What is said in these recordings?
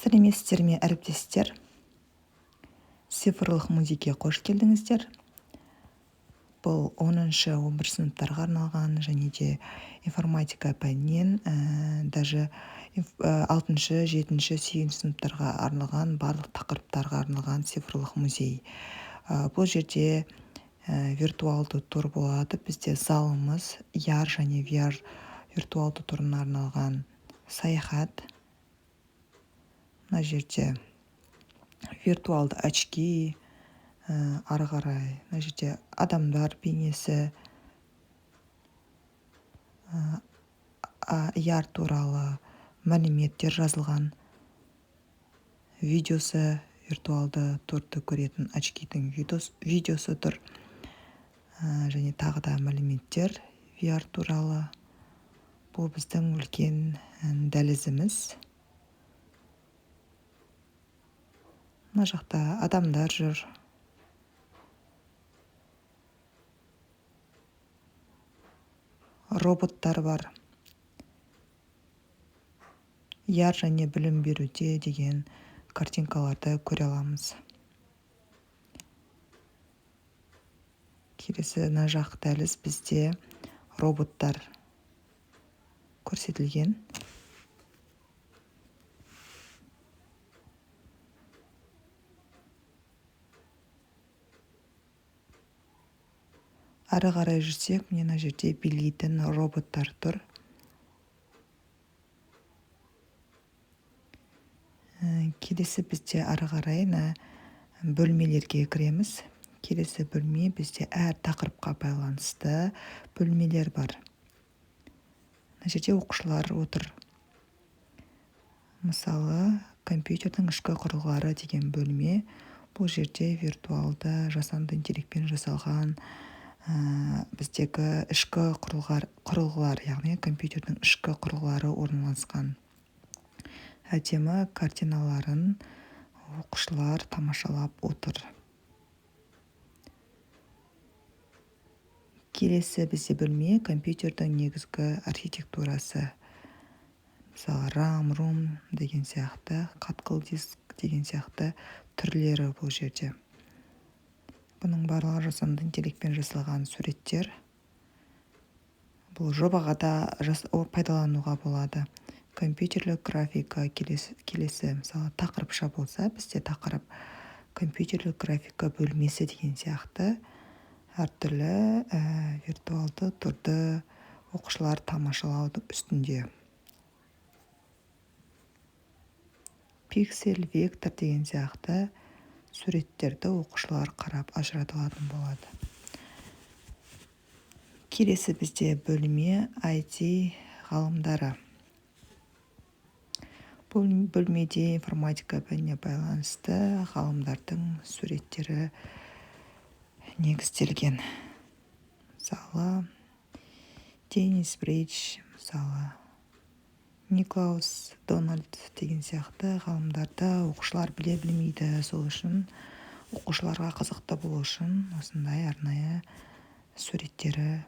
сәлеметсіздер ме әріптестер? Цифрлық музейге қош келдіңіздер. Бұл 10-11 сыныптарға арналған және де информатика пәнінен даже 6, 7, 8 сыныптарға арналған барлық тақырыптарға арналған цифрлық музей. Бұл жерде виртуалды тур болады. Бізде залымыз ER және VR виртуалды турына арналған саяхат. Мына жерде виртуалды очки, ары қарай мына жерде адамдар бейнесі, ER туралы мәліметтер жазылған, видеосы, виртуалды турды көретін очкидің видеосы тұр, және тағы да мәліметтер VR туралы. Бұл біздің үлкен дәлізіміз. Мына жақта адамдар жүр. Роботтар бар. ER және білім беруде деген картинкаларды көре аламыз. Келесі мына жақ дәліз бізде роботтар көрсетілген. Ары қарай жүрсек, мына жерде билейтін роботтар тұр. Келесі бізде ары қарай бөлмелерге кіреміз. Келесі бөлме бізде әр тақырыпқа байланысты бөлмелер бар. Мына жерде оқушылар отыр. Мысалы, компьютердің ішкі құрылғылары деген бөлме. Бұл жерде виртуалды жасанды интеллектпен жасалған біздегі ішкі құрылғылар, яғни компьютердің ішкі құрылғылары орналасқан. Әдемі картиналарын оқушылар тамашалап отыр. Келесі бізде бөлме компьютердің негізгі архитектурасы. Мысалы, RAM, ROM деген сияқты, қатқыл диск деген сияқты түрлері бұл жерде. Бұның барлығы жасанды интеллектпен жасалған суреттер. Бұл жобаға да пайдалануға болады. Компьютерлік графика келесі, мысалы, тақырыпша болса, бізде тақырып компьютерлік графика бөлмесі деген сияқты әртүрлі виртуалды турды оқушылар тамашалаудың үстінде. Пиксель, вектор деген сияқты суреттерді оқушылар қарап ажырата алатын болады. Келесі бізде бөлме IT ғалымдары. Бұл бөлмеде информатика пәніне байланысты ғалымдардың суреттері негізделген. Мысалы, Денис Бридж, мысалы, Никлаус Дональд деген сияқты ғалымдарды оқушылар білмейді. Сол үшін оқушыларға қызықты болу үшін осындай арнайы суреттері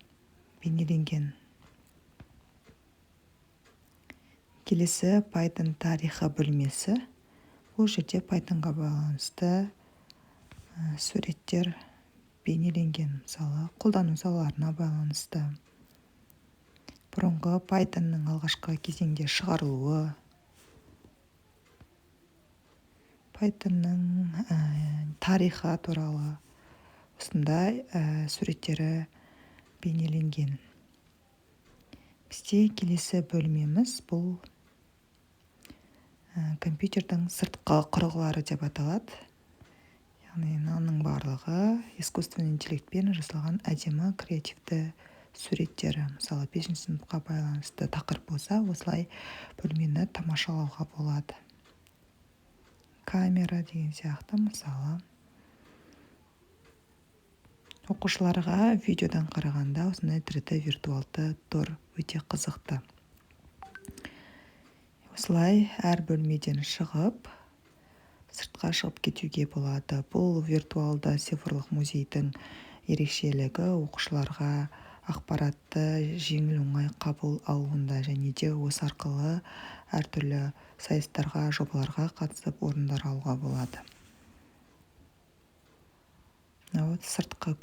бейнеленген. Келесі Python тарихы бөлмесі. Бұл жерде Pythonға байланысты суреттер бейнеленген. Мысалы, қолдану салаларына байланысты. Бұрынғы Pythonның алғашқы кезеңде шығарылуы, Pythonның тарихы туралы осындай суреттері бейнеленген. Бізде келесі бөлмеміз бұл компьютердің сыртқы құрылғылары деп аталады. Яғни мынаның барлығы искусственный интеллектпен жасалған әдемі креативті суреттері. Мысалы, 5 сыныпқа байланысты тақырып болса, осылай бөлмені тамашалауға болады. Камера деген сияқты, мысалы, оқушыларға видеодан қарағанда осындай 3D виртуалды тур өте қызықты. Осылай әр бөлмеден шығып, сыртқа шығып кетуге болады. Бұл виртуалды цифрлық музейдің ерекшелігі оқушыларға ақпаратты жеңіл оңай қабыл алуында, және де осы арқылы әртүрлі сайыстарға, жобаларға қатысып орындар алуға болады. Вот сыртқы